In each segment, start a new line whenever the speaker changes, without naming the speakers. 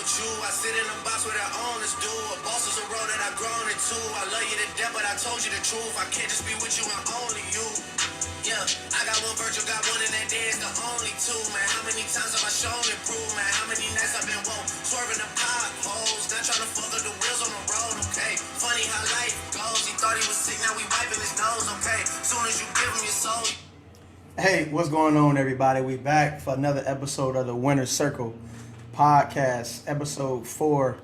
with you. I sit in a box where the owners do. A boss is a role that I've grown into. I love you to death, but I told you the truth. I can't just be with you and only you. Yeah, I got one virtual, got one in that day, it's the only two, man. How many times have I shown and proved, man? How many nights I've been woke, swerving the potholes, not trying to fuck up the wheels on the road, okay? Funny how life goes, he thought he was sick, now we wiping his nose, okay? Soon as you give him your soul. Hey, what's going on, everybody? We back for another episode of the Winner's Circle podcast, episode 4.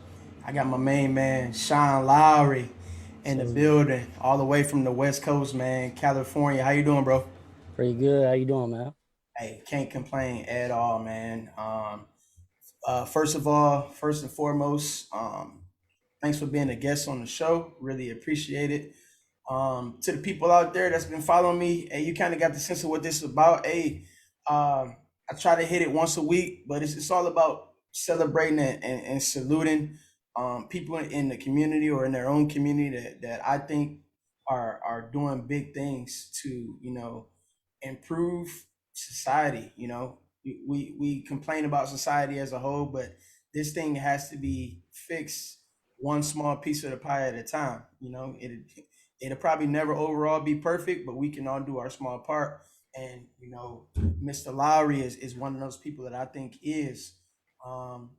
I got my main man, Sean Lowry, in the building, all the way from the West Coast, man, California. How you doing, bro?
Pretty good. How you doing, man?
Hey, can't complain at all, man. First and foremost, thanks for being a guest on the show. Really appreciate it. To the people out there that's been following me, hey, you kind of got the sense of what this is about. Hey, I try to hit it once a week, but it's all about celebrating and saluting people in the community or in their own community that I think are doing big things to, improve society. We complain about society as a whole, but this thing has to be fixed one small piece of the pie at a time. It'll probably never overall be perfect, but we can all do our small part. And Mr. Lowry is one of those people that I think is. Um,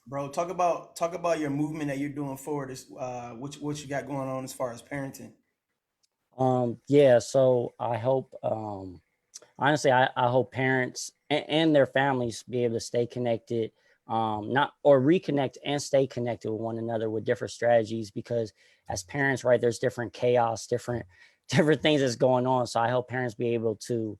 Bro, talk about your movement that you're doing forward. Is what you got going on as far as parenting?
Yeah, so I hope honestly I hope parents and their families be able to stay connected, not or reconnect and stay connected with one another with different strategies because as parents, right, there's different chaos, different different things that's going on. So I hope parents be able to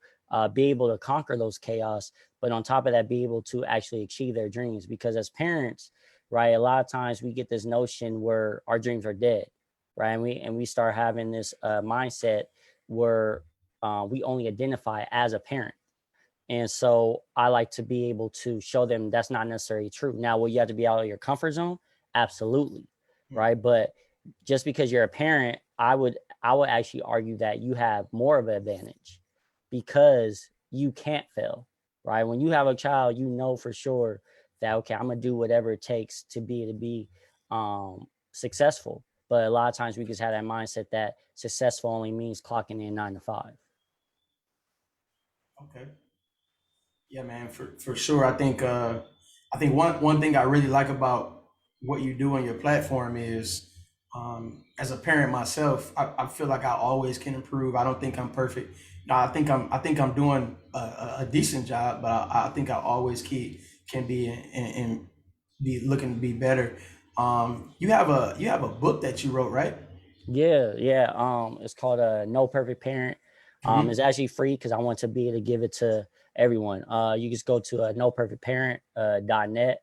conquer those chaos, but on top of that, be able to actually achieve their dreams. Because as parents, right, a lot of times we get this notion where our dreams are dead, right, and we start having this mindset where we only identify as a parent. And so I like to be able to show them that's not necessarily true. Now, will you have to be out of your comfort zone? Absolutely.
Hmm.
Right. But just because you're a parent, I would actually argue that you have more of an advantage because you can't fail. Right. When you have a child, you know for sure that okay, I'm gonna do whatever it takes to be successful. But a lot of times we just have that mindset that successful only means clocking in 9 to 5.
Okay. Yeah, man, for sure. I think one thing I really like about what you do on your platform is, as a parent myself, I feel like I always can improve. I don't think I'm perfect. No, I think I'm doing a decent job, but I think I always can be and be looking to be better. You have a book that you wrote, right?
Yeah, yeah. It's called No Perfect Parent. It's
Hmm.
actually free because I want to be able to give it to everyone. You just go to noperfectparent.net.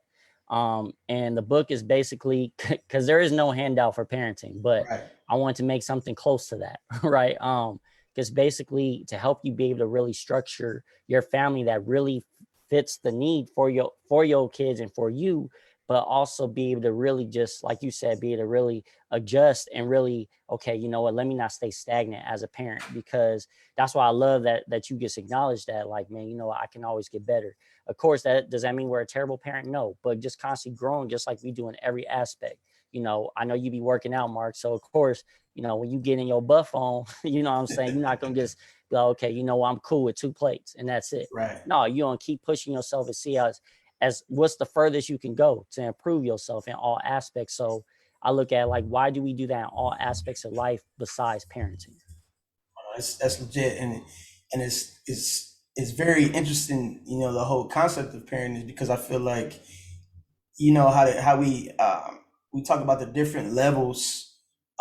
And the book is basically because there is no handout for parenting, but
Right.
I want to make something close to that, right? Because basically to help you be able to really structure your family that really fits the need for your kids and for you, but also be able to really just like you said, be able to really adjust and really okay, you know what, let me not stay stagnant as a parent because that's why I love that you just acknowledge that like man, you know what, I can always get better. Of course, that does that mean we're a terrible parent? No, but just constantly growing just like we do in every aspect. I know you be working out, Mark, so of course, when you get in your buff on, you know what I'm saying, you're not gonna just be like, okay, I'm cool with 2 plates and that's it.
Right.
No, you're gonna keep pushing yourself and see as what's the furthest you can go to improve yourself in all aspects. So I look at like why do we do that in all aspects of life besides parenting?
That's legit, and it's very interesting. The whole concept of parenting because I feel like how we talk about the different levels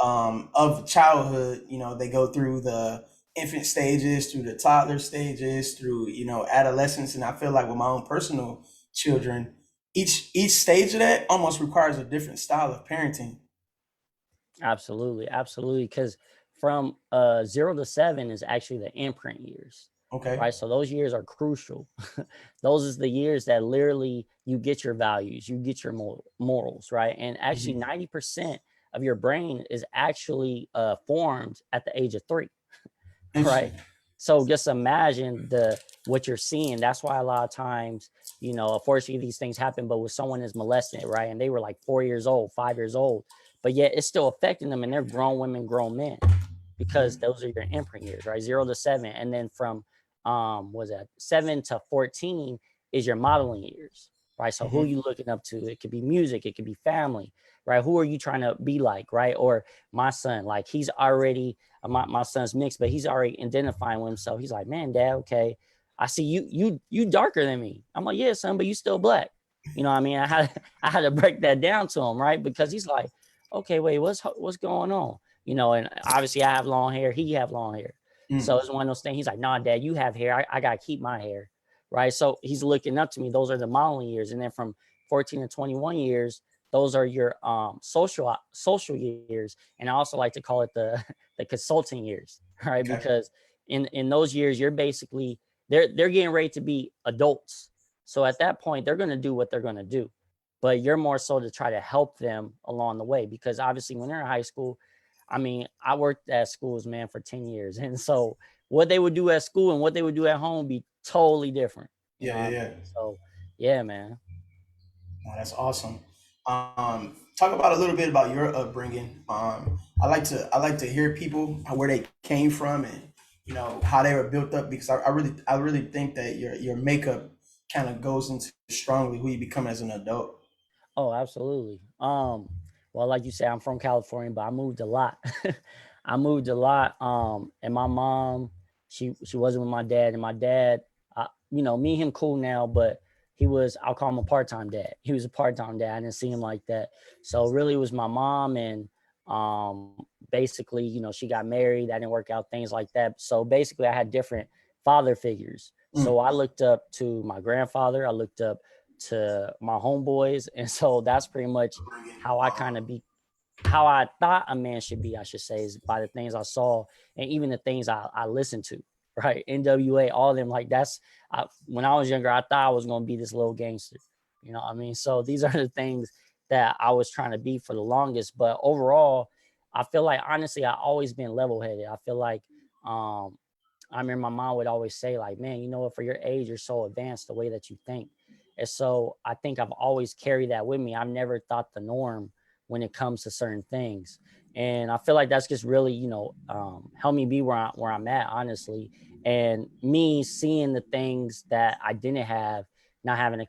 of childhood. They go through the infant stages, through the toddler stages, through adolescence, and I feel like with my own personal children, each stage of that almost requires a different style of parenting.
Absolutely, absolutely. Because from 0 to 7 is actually the imprint years,
Okay.
right? So those years are crucial. Those is the years that literally you get your values, you get your morals, right? And actually,
Mhm.
90% of your brain is actually formed at the age of 3, right?
Interesting.
So just imagine what you're seeing. That's why a lot of times, you know, unfortunately these things happen, but when someone is molested, right? And they were like 4 years old, 5 years old, but yet it's still affecting them and they're grown women, grown men, because those are your imprint years, right? 0 to 7. And then from was that 7 to 14 is your modeling years, right? So who are you looking up to? It could be music, it could be family, right? Who are you trying to be like, right? Or my son, like he's already my son's mixed, but he's already identifying with himself. He's like, man, dad, okay, I see you darker than me. I'm like, yeah, son, but you still black. You know what I mean? I had to break that down to him, right? Because he's like, okay, wait, what's going on? You know, and obviously I have long hair, he have long hair. So it's one of those things. He's like, nah, dad, you have hair. I gotta keep my hair. Right. So he's looking up to me. Those are the modeling years. And then from 14 to 21 years, those are your social years. And I also like to call it the the consulting years, right?
Okay.
Because in those years, you're basically they're getting ready to be adults. So at that point, they're gonna do what they're gonna do. But you're more so to try to help them along the way. Because obviously when they're in high school, I mean, I worked at schools, man, for 10 years. And so what they would do at school and what they would do at home be totally different. You know
Yeah,
what I
yeah, yeah.
mean? So yeah, man.
Oh, that's awesome. Talk about a little bit about your upbringing. I like to hear people where they came from and you know how they were built up because I really think that your makeup kind of goes into strongly who you become as an adult.
Oh, absolutely. Well, like you said, I'm from California, but I moved a lot. I moved a lot. And my mom, she wasn't with my dad, and my dad, you know, me and him cool now, but I'll call him a part-time dad. He was a part-time dad. I didn't see him like that. So really it was my mom, and basically, you know, she got married. That didn't work out, things like that. So basically I had different father figures.
Mm,
So I looked up to my grandfather. I looked up to my homeboys. And so that's pretty much how I kind of be how I thought a man should be, I should say, is by the things I saw and even the things I listened to, right? NWA, all of them. Like when I was younger, I thought I was going to be this little gangster. You know what I mean? So these are the things that I was trying to be for the longest. But overall, I feel like, honestly, I always been level headed. I feel like, um, I remember my mom would always say, like, man, you know what, for your age, you're so advanced the way that you think. And so I think I've always carried that with me. I've never thought the norm when it comes to certain things. And I feel like that's just really, you know, helped me be where I'm at, honestly. And me seeing the things that I didn't have, not having a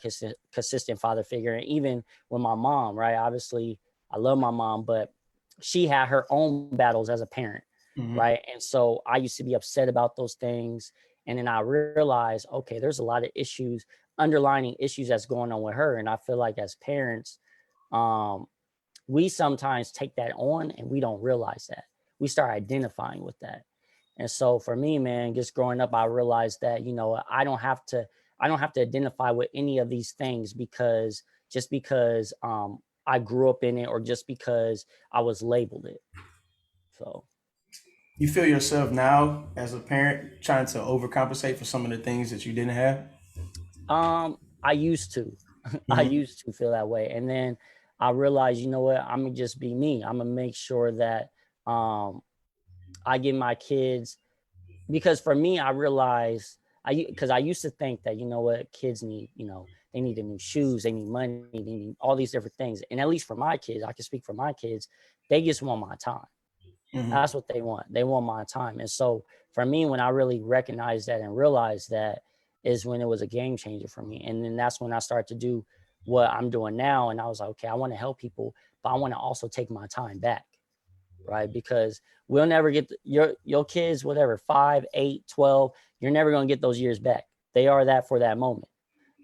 consistent father figure. And even with my mom, right? Obviously, I love my mom, but she had her own battles as a parent,
mhm.
right? And so I used to be upset about those things. And then I realized, okay, there's a lot of issues, underlining issues that's going on with her. And I feel like as parents, um, we sometimes take that on and we don't realize that. We start identifying with that. And so for me, man, just growing up, I realized that, you know, I don't have to identify with any of these things because just because I grew up in it or just because I was labeled it. So
You feel yourself now as a parent trying to overcompensate for some of the things that you didn't have.
I used to. I
Hmm.
used to feel that way. And then I realized, you know what, I'm gonna just be me. I'm gonna make sure that um I give my kids, because for me, I realized because I used to think that, you know what, kids need, you know, they need new shoes, they need money, they need all these different things. And at least for my kids, I can speak for my kids, they just want my time.
Hmm.
That's what they want. They want my time. And so for me, when I really recognized that and realized that, is when it was a game changer for me. And then that's when I started to do what I'm doing now. And I was like, okay, I want to help people, but I want to also take my time back, right? Because we'll never get your kids, whatever, 5, 8, 12, you're never going to get those years back. They are that for that moment.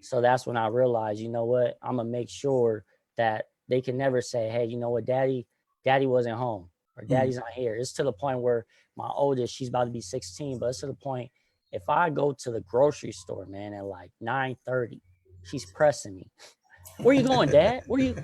So that's when I realized, you know what, I'm gonna make sure that they can never say, hey, you know what, daddy wasn't home or
Hmm.
daddy's not here. It's to the point where my oldest, she's about to be 16, but it's to the point, if I go to the grocery store, man, at like 9:30, she's pressing me. Where you going, dad? Where you?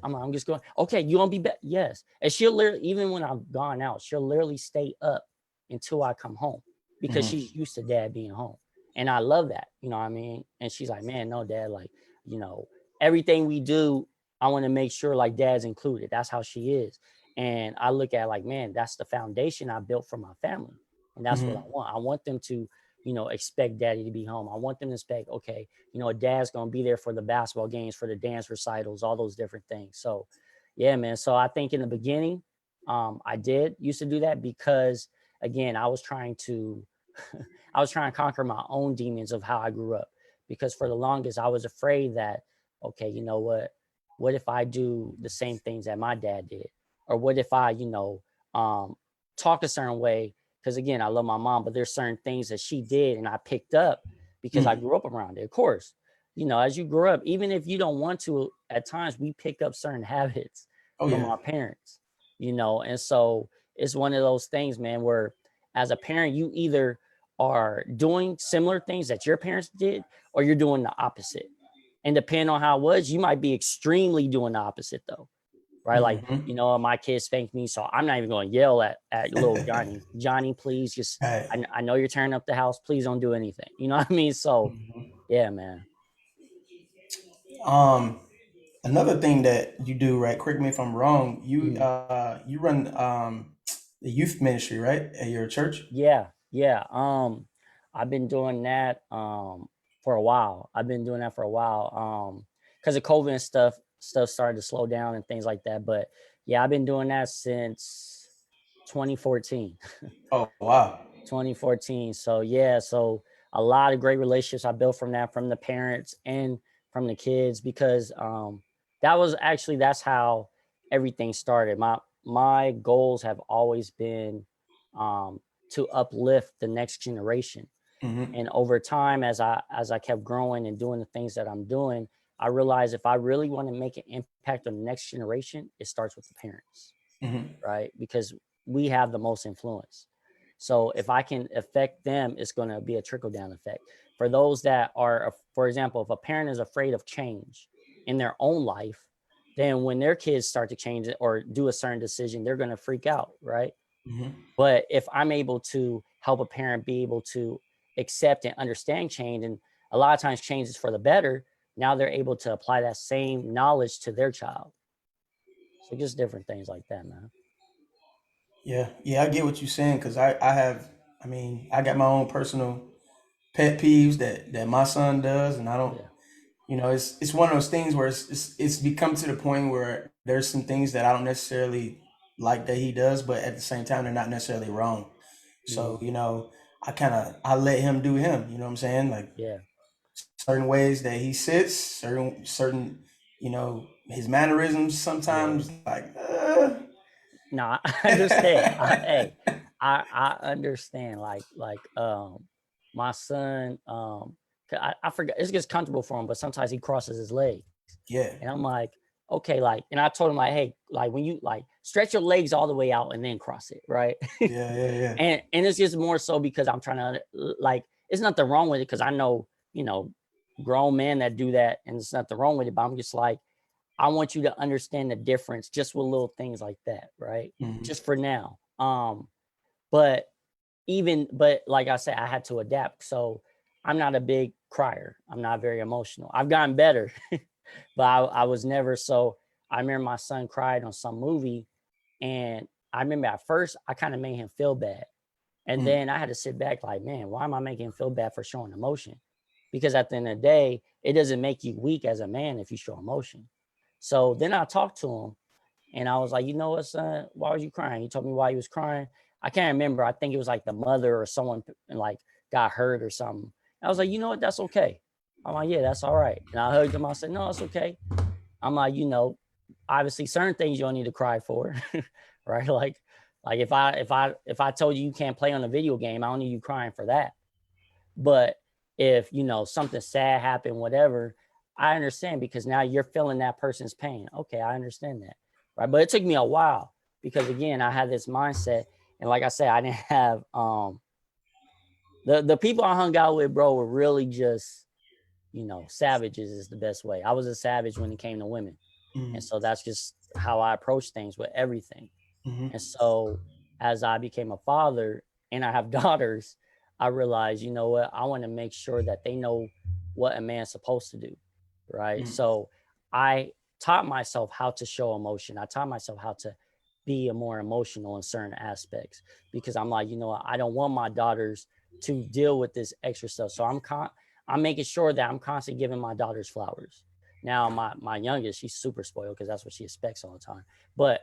I'm just going, okay, you gonna be back? Yes. And she'll literally, even when I've gone out, she'll literally stay up until I come home because
Hmm.
she's used to dad being home. And I love that, you know what I mean? And she's like, man, no, dad, like, you know, everything we do, I want to make sure like dad's included. That's how she is. And I look at like, man, that's the foundation I built for my family. And that's what I
Hmm.
want. I want them to expect daddy to be home. I want them to expect, okay, dad's going to be there for the basketball games, for the dance recitals, all those different things. So yeah, man. So I think in the beginning, I did used to do that because again, I was trying to, I was trying to conquer my own demons of how I grew up, because for the longest I was afraid that, okay, you know what if I do the same things that my dad did? Or what if I, talk a certain way? Because again, I love my mom, but there's certain things that she did and I picked up because I
Mm.
grew up around it. Of course, as you grow up, even if you don't want to, at times we pick up certain habits
Oh
from
yeah.
our parents, and so it's one of those things, man, where as a parent, you either are doing similar things that your parents did or you're doing the opposite. And depending on how it was, you might be extremely doing the opposite though, right? Like,
Hmm.
my kids spanked me, so I'm not even going to yell at little Johnny. Johnny, please just,
Right.
I know you're tearing up the house. Please don't do anything. You know what I mean? So
Mhm.
yeah, man.
Um, Another thing that you do, right? Correct me if I'm wrong.
Mhm.
You run the youth ministry, right, at your church?
Yeah, yeah. I've been doing that for a while. I've been doing that for a while. Because of COVID and stuff started to slow down and things like that. But yeah, I've been doing that since 2014.
Oh wow.
2014. So yeah, so a lot of great relationships I built from that, from the parents and from the kids, because that's how everything started. My goals have always been um to uplift the next generation.
Hmm.
And over time, as I kept growing and doing the things that I'm doing, I realized if I really want to make an impact on the next generation, it starts with the parents,
Hmm.
right? Because we have the most influence. So if I can affect them, it's going to be a trickle down effect. For those that are, for example, if a parent is afraid of change in their own life, then when their kids start to change it or do a certain decision, they're going to freak out, right?
Hmm.
But if I'm able to help a parent be able to accept and understand change, and a lot of times change is for the better, now they're able to apply that same knowledge to their child. So just different things like that, man.
Yeah, yeah, I get what you're saying because I have, I mean, I got my own personal pet peeves that my son does, and I don't,
Yeah.
it's one of those things where it's become to the point where there's some things that I don't necessarily like that he does, but at the same time they're not necessarily wrong. So,
Mhm.
I let him do him. You know what I'm saying? Like
Yeah.
certain ways that he sits, certain, his mannerisms
Yeah.
sometimes like.
No, I understand. Hey, I understand. My son, 'cause I forgot. It gets comfortable for him, but sometimes he crosses his legs,
Yeah,
and I'm like, okay, and I told him like, hey, like when you stretch your legs all the way out and then cross it, right?
yeah, yeah, yeah.
And it's just more so because I'm trying to it's nothing wrong with it because I know grown men that do that, and it's nothing wrong with it. But I'm just like, I want you to understand the difference just with little things like that, right?
Mhm.
Just for now. But but like I said, I had to adapt. So I'm not a big crier. I'm not very emotional. I've gotten better, but I was never so. I remember my son cried on some movie, and I remember at first I kind of made him feel bad. And
Mm.
then I had to sit back like, man, why am I making him feel bad for showing emotion? Because at the end of the day, it doesn't make you weak as a man if you show emotion. So then I talked to him and I was like, you know what, son, why was you crying? He told me why he was crying. I can't remember. I think it was like the mother or someone got hurt or something. I was like, you know what, that's okay. I'm like, yeah, that's all right. And I hugged him. I said, no, it's okay. I'm like, obviously certain things you don't need to cry for, right? Like if I told you you can't play on a video game, I don't need you crying for that. But if something sad happened, whatever, I understand because now you're feeling that person's pain. Okay, I understand that, right? But it took me a while because again, I had this mindset, and like I said, I didn't have the people I hung out with, bro, were really just savages is the best way. I was a savage when it came to women. And
Mhm.
so that's just how I approach things with everything.
Mhm.
And so as I became a father and I have daughters, I realized, you know what, I want to make sure that they know what a man's supposed to do. Right.
Mhm.
So I taught myself how to show emotion. I taught myself how to be a more emotional in certain aspects because I'm like, I don't want my daughters to deal with this extra stuff. So I'm making sure that I'm constantly giving my daughters flowers. Now my youngest, she's super spoiled because that's what she expects all the time. But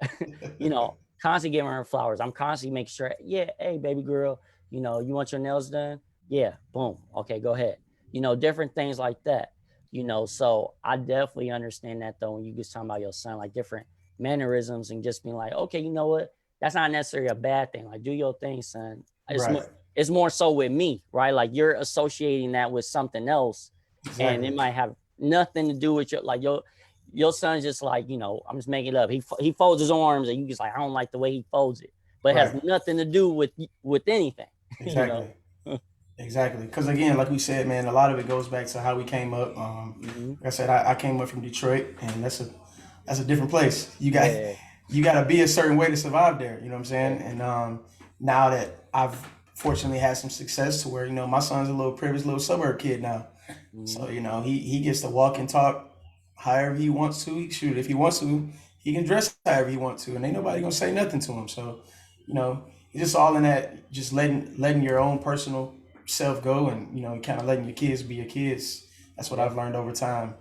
you know, constantly giving her flowers. I'm constantly making sure, yeah, hey baby girl, you know, you want your nails done? Yeah, boom. Okay, go ahead. You know, different things like that. You know, so I definitely understand that though when you just talking about your son, like different mannerisms and just being like, okay, you know what? That's not necessarily a bad thing. Like, do your thing, son.
Right.
It's more so with me, right? Like you're associating that with something else, and it
Exactly.
might have nothing to do with your son's just like, you know, I'm just making it up. He folds his arms, and you just like, I don't like the way he folds it, but it has
Right.
nothing to do with anything, you know.
Exactly. Exactly. Because again, like we said, man, a lot of it goes back to how we came up.
Hmm.
Like I said, I came up from Detroit, and that's a different place. You got
Yeah,
you got to be a certain way to survive there. You know what I'm
yeah.
saying? And now that I've fortunately had some success to where my son's a little privileged little suburb kid now,
Hmm.
so he gets to walk and talk however he wants to. Shoot, if he wants to, he can dress however he wants to, and ain't nobody gonna say nothing to him. So, it's just all in that, just letting your own personal self go, and kind of letting your kids be your kids. That's what
Yeah.
I've learned over time.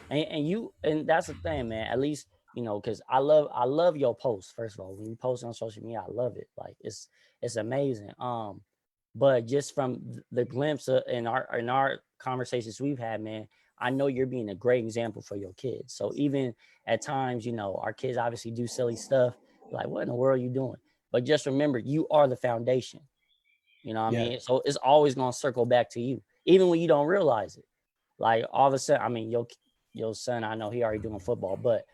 And that's the thing, man. At least, you know, because I love your posts. First of all, when you post on social media, I love it. Like it's amazing. But just from the glimpse in our conversations we've had, man, I know you're being a great example for your kids. So even at times, you know, our kids obviously do silly stuff. Like, what in the world are you doing? But just remember, you are the foundation. You know what I
Yeah.
mean? So it's always gonna circle back to you, even when you don't realize it. Like all of a sudden, I mean, your son, I know he already doing football, but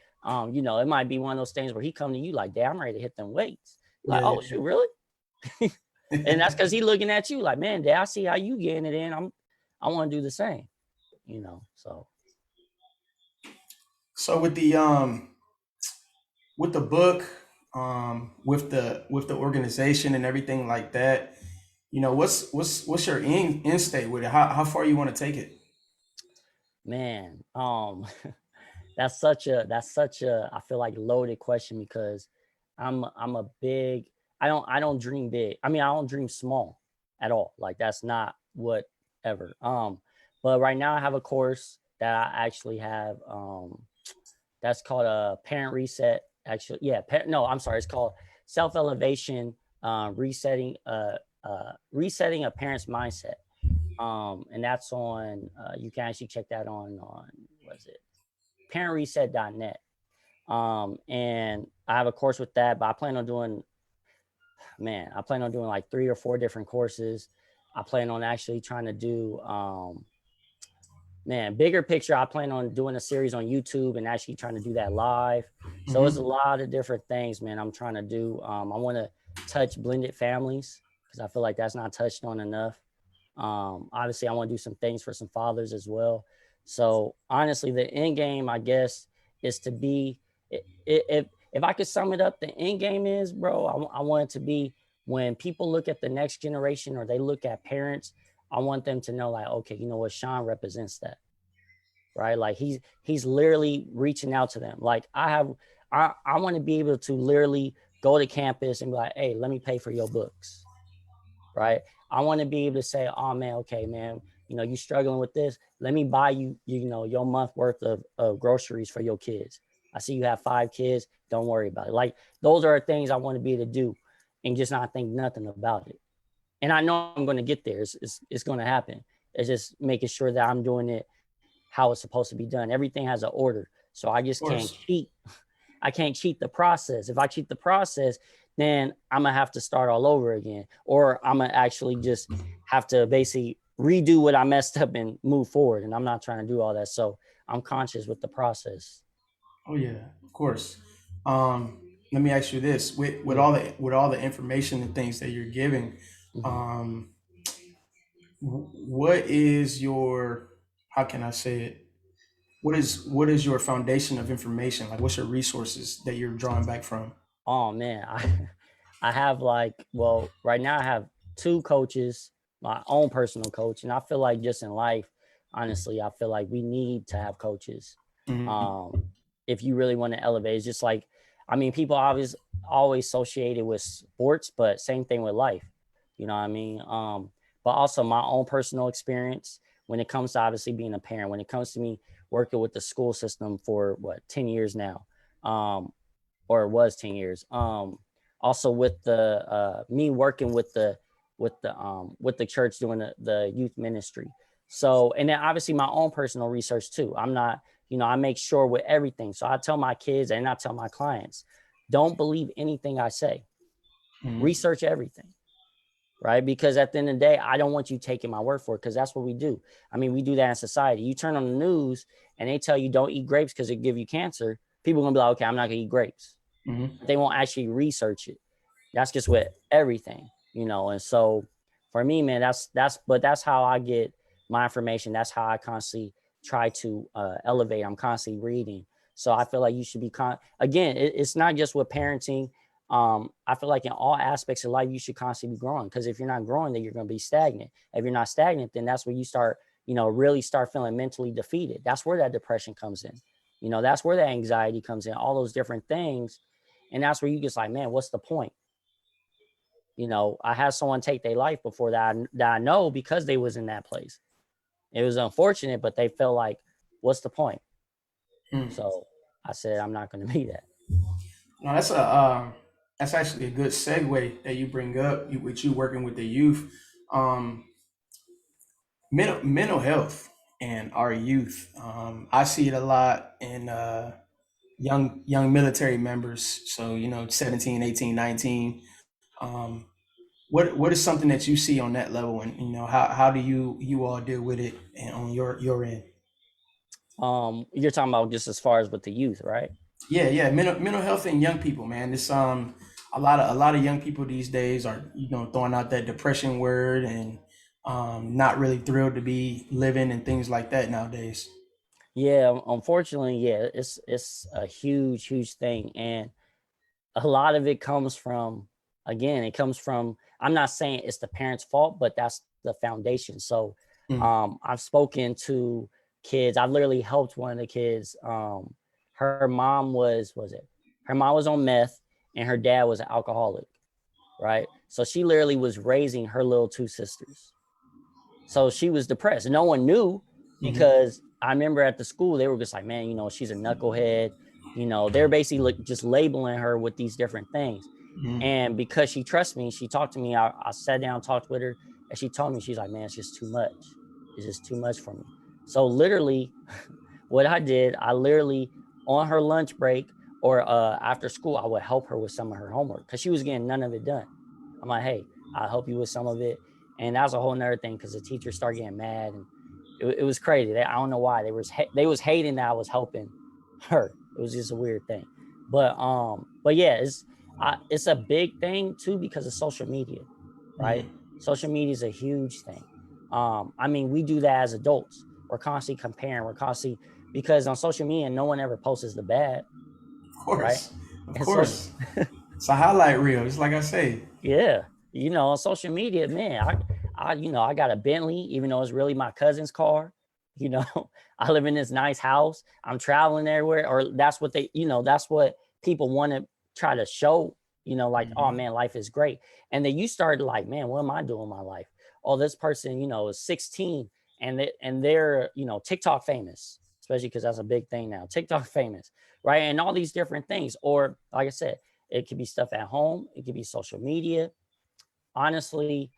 you know, it might be one of those things where he come to you like, "Damn, I'm ready to hit them weights." Like,
Yeah.
oh shoot, really? And that's because he looking at you like, man, Dad, I see how you getting it in. I want to do the same, you know. So
So with the book, with the organization and everything like that, what's your end state with it? How far you want to take it?
man, that's such a I feel like loaded question because I'm a big I don't dream big. I mean, I don't dream small at all. Like that's not whatever. But right now I have a course that I actually have that's called a parent reset. Actually, yeah, no, I'm sorry, it's called self elevation, resetting a parent's mindset. And that's on you can actually check that on what is it, parentreset.net. And I have a course with that, but I plan on doing like 3 or 4 different courses. I plan on actually trying to do bigger picture. I plan on doing a series on YouTube and actually trying to do that live. So it's a
Hmm.
lot of different things, man. I'm trying to do. I want to touch blended families because I feel like that's not touched on enough. Obviously, I want to do some things for some fathers as well. So honestly, the end game, I guess, is to be. If I could sum it up, the end game is, bro. I want it to be when people look at the next generation or they look at parents. I want them to know, like, okay, you know what, Sean represents that, right? Like he's literally reaching out to them. Like I want to be able to literally go to campus and be like, hey, let me pay for your books, right? I want to be able to say, oh man, okay, man, you know, you struggling with this. Let me buy you, you know, your month worth of groceries for your kids. I see you have 5 kids. Don't worry about it. Like those are things I want to be able to do and just not think nothing about it. And I know I'm going to get there. It's going to happen. It's just making sure that I'm doing it how it's supposed to be done. Everything has an order. So I
Of
just can't
course.
cheat. I can't cheat the process. If I cheat the process, then I'm gonna have to start all over again, or I'm gonna actually just have to basically redo what I messed up and move forward. And I'm not trying to do all that. So I'm conscious with the process.
Oh yeah, of course. Um, Let me ask you this: with
Yeah.
all the information and things that you're giving,
Hmm.
um, what is your, how can I say it? What is your foundation of information? Like, what's your resources that you're drawing back from?
Oh man, I have like, well, right now I have 2 coaches, my own personal coach, and I feel like just in life, honestly, I feel like we need to have coaches.
Mhm.
Um, if you really want to elevate, it's just like, I mean, people always associated with sports, but same thing with life. You know what I mean? but also my own personal experience when it comes to obviously being a parent, when it comes to me working with the school system for what, 10 years now, or it was 10 years. Also with the me working with the church doing the youth ministry. So, and then obviously my own personal research too. I'm not, I make sure with everything. So I tell my kids and I tell my clients, don't believe anything I say. Research everything, right? Because at the end of the day, I don't want you taking my word for it, because that's what we do. I mean, we do that in society. You turn on the news and they tell you don't eat grapes because it give you cancer. People are gonna be like, okay, I'm not gonna eat grapes. They won't actually research it. That's just with everything, And so for me, man, that's how I get my information. That's how I constantly try to elevate. I'm constantly reading. So I feel like you should be again, it's not just with parenting. I feel like in all aspects of life, you should constantly be growing, because if you're not growing, then you're going to be stagnant. If you're not stagnant, then that's where you start, really start feeling mentally defeated. That's where that depression comes in. That's where that anxiety comes in, all those different things. And that's where you just like, man, what's the point? I had someone take their life before that I know, because they was in that place. It was unfortunate, but they felt like, what's the point? So I said, I'm not going to be that.
No, that's actually a good segue that you bring up with you working with the youth. Um, mental health and our youth. I see it a lot in young military members. So 17, 18, 19. Um, what is something that you see on that level, and how do you all deal with it and on your end?
You're talking about just as far as with the youth, right?
Yeah, mental health and young people, man. It's a lot of young people these days are throwing out that depression word, and not really thrilled to be living and things like that nowadays.
Yeah, unfortunately, yeah, it's a huge thing, and a lot of it comes from, again, I'm not saying it's the parents' fault, but that's the foundation. So
Mm,
I've spoken to kids. I've literally helped one of the kids. Her mom her mom was on meth, and her dad was an alcoholic, right? So she literally was raising her little two sisters. So she was depressed. No one knew,
mhm,
because I remember at the school, they were just like, man, she's a knucklehead. They're basically just labeling her with these different things.
mhm,
And because she trusts me, she talked to me. I sat down, talked with her, and she told me, she's like, man, it's just too much. It's just too much for me. So literally, what I did, I literally, on her lunch break or after school, I would help her with some of her homework, because she was getting none of it done. I'm like, hey, I'll help you with some of it. And that was a whole nother thing, because the teachers started getting mad, and it was crazy. I don't know why they was hating that I was helping her. It was just a weird thing. But yeah, it's a big thing too, because of social media, right?
mhm.
Social media is a huge thing. I mean, we do that as adults. We're constantly comparing. We're constantly, because on social media, no one ever posts the bad,
Of
right?
course, of
And so,
course. It's a highlight reel. It's like I say.
yeah, on social media, man, I got a Bentley, even though it's really my cousin's car. You know, I live in this nice house. I'm traveling everywhere, or that's what that's what people want to try to show. Like, oh
Mhm,
man, life is great, and then you start like, man, what am I doing in my life? Oh, this person, is 16, and they're TikTok famous, especially because that's a big thing now. TikTok famous, right? And all these different things, or like I said, it could be stuff at home. It could be social media. Honestly,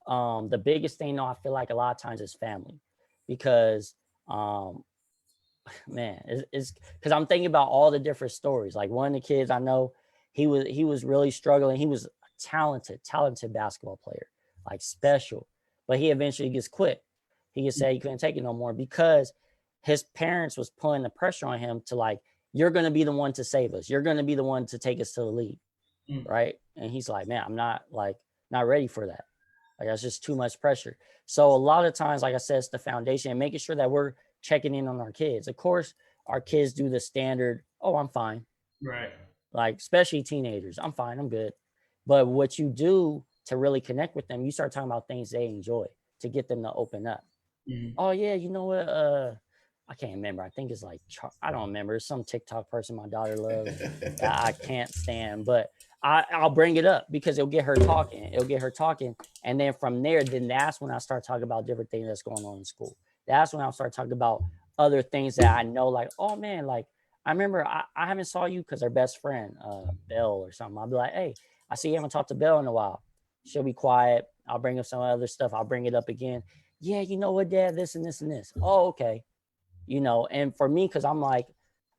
the biggest thing, though, I feel like a lot of times is family, because um, man, it's because I'm thinking about all the different stories. Like one of the kids I know, he was really struggling. He was a talented basketball player, like special, but he eventually gets quit. He just said he couldn't take it no more, because his parents was putting the pressure on him to like, you're going to be the one to save us. You're going to be the one to take us to the league,
mm,
right? And he's like, man, I'm not ready for that. Like that's just too much pressure. So a lot of times, like I said, it's the foundation and making sure that we're checking in on our kids. Of course, our kids do the standard, oh, I'm fine.
right.
Like especially teenagers, I'm fine, I'm good. But what you do to really connect with them, you start talking about things they enjoy to get them to open up.
Mhm,
Oh yeah, you know what? I can't remember. I think it's like I don't remember. It's some TikTok person my daughter loves that I can't stand. But I'll bring it up because it'll get her talking. It'll get her talking. And then from there, then that's when I start talking about different things that's going on in school. That's when I'll start talking about other things that I know, like, oh man, like I remember I haven't saw you because her best friend, Belle or something. I'll be like, hey, I see you haven't talked to Belle in a while. She'll be quiet. I'll bring up some other stuff. I'll bring it up again. Yeah, you know what, Dad, this and this and this. Oh, okay. And for me, because I'm like,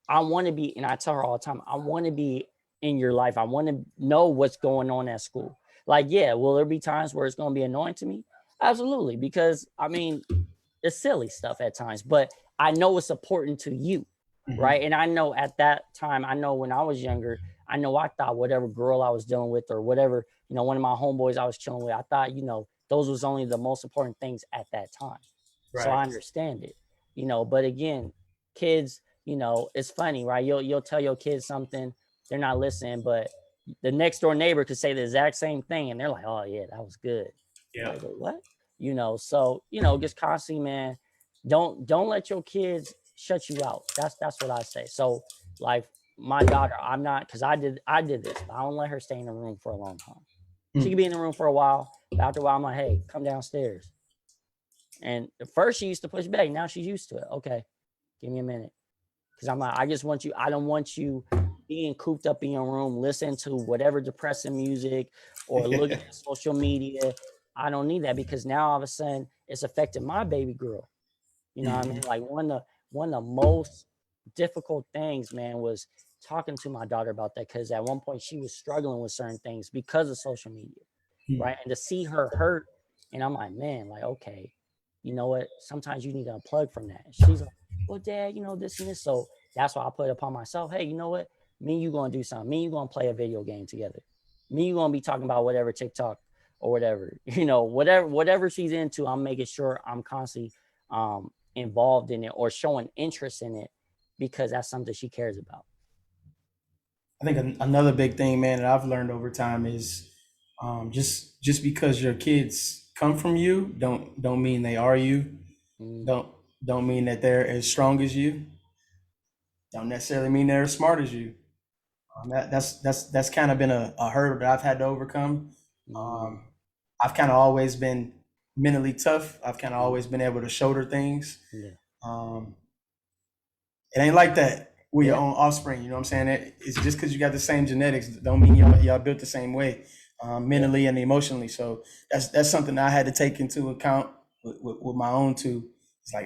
I want to be, and I tell her all the time, I want to be in your life. I want to know what's going on at school. Like, yeah, will there be times where it's going to be annoying to me? Absolutely. Because I mean, it's silly stuff at times, but I know it's important to you. Right. And I know at that time, I know when I was younger, I know I thought whatever girl I was dealing with or whatever, one of my homeboys I was chilling with, I thought, those was only the most important things at that time. Right. So I understand it, but again, kids, it's funny, right? You'll tell your kids something, they're not listening, but the next door neighbor could say the exact same thing and they're like, oh yeah, that was good. Yeah. Like, what? So, just constantly, man, don't let your kids shut you out. That's what I say. So like my daughter, I'm not, because I did this, but I don't let her stay in the room for a long time. She could be in the room for a while, but after a while I'm like, hey, come downstairs. And at first she used to push back, now she's used to it. Okay, give me a minute. Because I'm like, I don't want you being cooped up in your room, listening to whatever depressing music or looking at social media. I don't need that, because now all of a sudden it's affecting my baby girl. You know what I mean? Like one of the most difficult things, man, was talking to my daughter about that, because at one point she was struggling with certain things because of social media, right? And to see her hurt, and I'm like, man, like, okay, you know what? Sometimes you need to unplug from that. She's like, well, Dad, this and this. So that's why I put it upon myself. Hey, you know what? Me and you gonna do something. Me and you gonna play a video game together. Me and you gonna be talking about whatever TikTok or whatever, whatever she's into. I'm making sure I'm constantly involved in it or showing interest in it, because that's something she cares about.
I think another big thing, man, that I've learned over time is just because your kids come from you, don't mean they are you. Don't mean that they're as strong as you. Don't necessarily mean they're as smart as you. That's kind of been a hurdle that I've had to overcome. I've kind of always been mentally tough. I've kind of always been able to shoulder things. Yeah. It ain't like that with your own offspring. You know what I'm saying? It's just because you got the same genetics don't mean y'all built the same way, mentally and emotionally. So that's something that I had to take into account with my own two. It's like,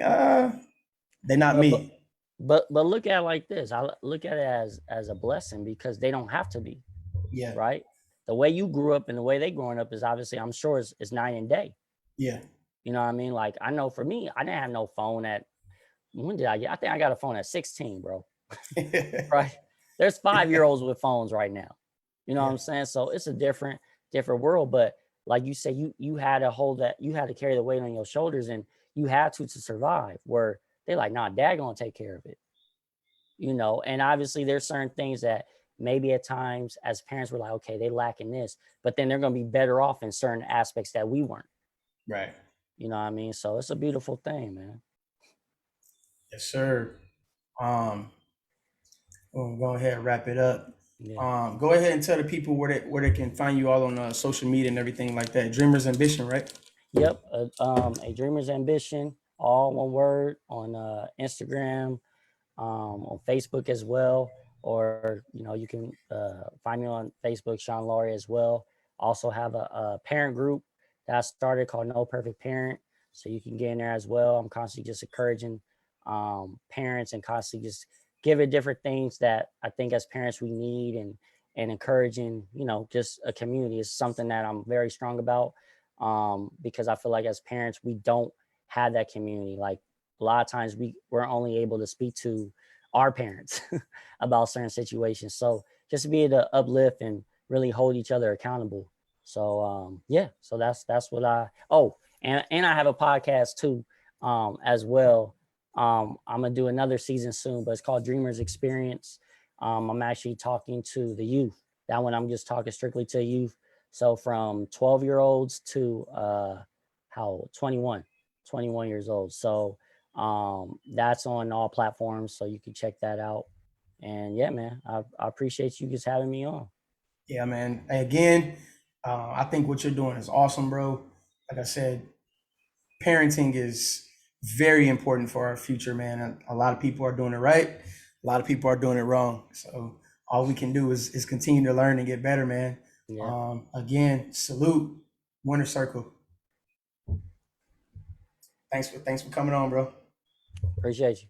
they're not me.
But look at it like this. I look at it as a blessing, because they don't have to be. Yeah. Right. The way you grew up and the way they growing up is obviously, I'm sure, is night and day. Yeah. You know what I mean? Like, I know for me, I didn't have no phone when did I think I got a phone at 16, bro. Right. There's 5-year-olds with phones right now. You know what I'm saying? So it's a different world. But like you say, you had to hold that, you had to carry the weight on your shoulders, and you had to survive, where they're like, nah, Dad gonna take care of it. And obviously there's certain things that maybe at times as parents we're like, okay, they lacking this, but then they're gonna be better off in certain aspects that we weren't. Right. You know what I mean? So it's a beautiful thing, man.
Yes, sir. We'll go ahead and wrap it up. Yeah. Go ahead and tell the people where they can find you all on social media and everything like that. Dreamers Ambition, right?
Yep. A Dreamers Ambition, all one word, on Instagram, on Facebook as well. Or, you can find me on Facebook, Sean Laurie, as well. Also have a parent group that I started called No Perfect Parent. So you can get in there as well. I'm constantly just encouraging parents and constantly just giving different things that I think as parents we need, and encouraging, just a community is something that I'm very strong about, because I feel like as parents, we don't have that community. Like a lot of times we're only able to speak to our parents about certain situations. So just to be able to uplift and really hold each other accountable. So so that's what and I have a podcast too, as well. I'm gonna do another season soon, but it's called Dreamers Experience. I'm actually talking to the youth. That one I'm just talking strictly to youth. So from 12-year-olds to 21 years old. So that's on all platforms, so you can check that out. And yeah, man, I appreciate you just having me on.
Yeah, man. Again, I think what you're doing is awesome, bro. Like I said, parenting is very important for our future, man. And a lot of people are doing it right. A lot of people are doing it wrong. So all we can do is continue to learn and get better, man.
Yeah.
Again, salute, Winter Circle. Thanks for coming on, bro.
Appreciate you.